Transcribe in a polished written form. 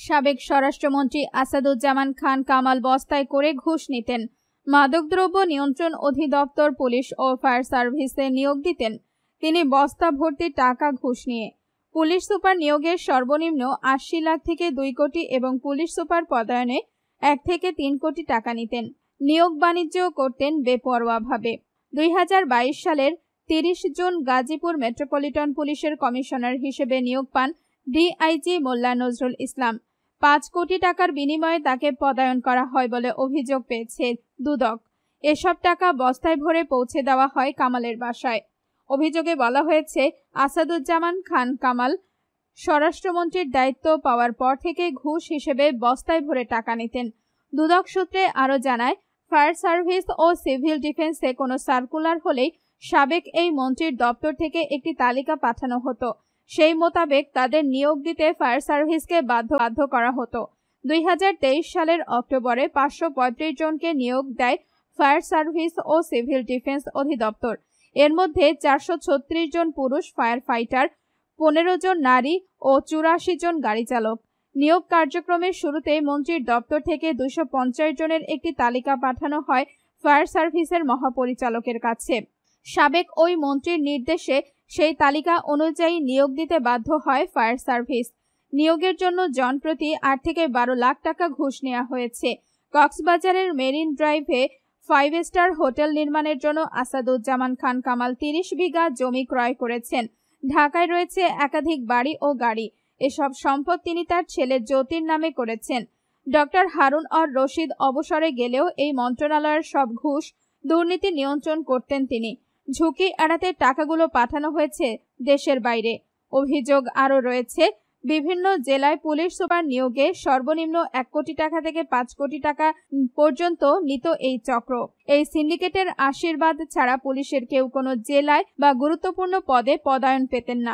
সাবেক স্বরাষ্ট্রমন্ত্রী আসাদুজ্জামান খান কামাল বস্তায় করে ঘুষ নিতেন। মাদকদ্রব্য নিয়ন্ত্রণ অধিদপ্তর, পুলিশ ও ফায়ার সার্ভিসে নিয়োগ দিতেন তিনি বস্তা ভর্তি টাকা ঘুষ নিয়ে। পুলিশ সুপার নিয়োগের সর্বনিম্ন ৮০ লাখ থেকে ২ কোটি এবং পুলিশ সুপার পদায়নে ১ থেকে ৩ কোটি টাকা নিতেন। নিয়োগ বাণিজ্য করতেন বেপরোয়াভাবে। ২০২২ সালের ৩০ জুন গাজীপুর মেট্রোপলিটন পুলিশের কমিশনার হিসেবে নিয়োগ পান ডিআইজি মোল্লা নজরুল ইসলাম। ৫ কোটি টাকার বিনিময়ে তাকে পদায়ন করা হয় বলে অভিযোগ পেয়েছে দুদক। এসব টাকা বস্তায় ভরে পৌঁছে দেওয়া হয় কামালের বাসায়। অভিযোগে বলা হয়েছে, আসাদুজ্জামান খান কামাল স্বরাষ্ট্রমন্ত্রীর দায়িত্ব পাওয়ার পর থেকে ঘুষ হিসেবে বস্তায় ভরে টাকা নিতেন। দুদক সূত্রে আরও জানায়, ফায়ার সার্ভিস ও সিভিল ডিফেন্সে কোনো সার্কুলার হলেই সাবেক এই মন্ত্রীর দপ্তর থেকে একটি তালিকা পাঠানো হতো। সেই মোতাবেক তাদের নিয়োগ দিতে ফায়ার সার্ভিসকে বাধ্য করা হতো। ২০২৩ সালের অক্টোবরে ৫৩৫ জনকে নিয়োগ দেয় ফায়ার সার্ভিস ও সিভিল ডিফেন্স অধিদপ্তর। এর মধ্যে ৪৩৬ জন পুরুষ ফায়ার ফাইটার, ১৫ জন নারী ও ৮৪ জন গাড়ি চালক। নিয়োগ কার্যক্রমের শুরুতেই মন্ত্রীর দপ্তর থেকে ২৫০ জনের একটি তালিকা পাঠানো হয় ফায়ার সার্ভিসের মহাপরিচালকের কাছে। সাবেক ওই মন্ত্রীর নির্দেশে সেই তালিকা অনুযায়ী নিয়োগ দিতে বাধ্য হয় ফায়ার সার্ভিস। নিয়োগের জন্য জনপ্রতি ৮ থেকে ১২ লাখ টাকা ঘুষ নেওয়া হয়েছে। কক্সবাজারের মেরিন ড্রাইভে 5 স্টার হোটেল নির্মাণের জন্য আসাদুজ্জামান খান কামাল ৩০ বিঘা জমি ক্রয় করেছেন। ঢাকায় রয়েছে একাধিক বাড়ি ও গাড়ি। এসব সম্পদ তিনি তার ছেলে জ্যোতির নামে করেছেন। ডক্টর হারুন অর রশিদ অবসরে গেলেও এই মন্ত্রণালয়ের সব ঘুষ দুর্নীতি নিয়ন্ত্রণ করতেন তিনি। ঝুঁকি এড়াতে টাকাগুলো পাঠানো হয়েছে দেশের বাইরে। অভিযোগ আরও রয়েছে, বিভিন্ন জেলায় পুলিশ সুপার নিয়োগে সর্বনিম্ন ১ কোটি টাকা থেকে ৫ কোটি টাকা পর্যন্ত নিত এই চক্র। এই সিন্ডিকেটের আশীর্বাদ ছাড়া পুলিশের কেউ কোনো জেলায় বা গুরুত্বপূর্ণ পদে পদায়ন পেতেন না।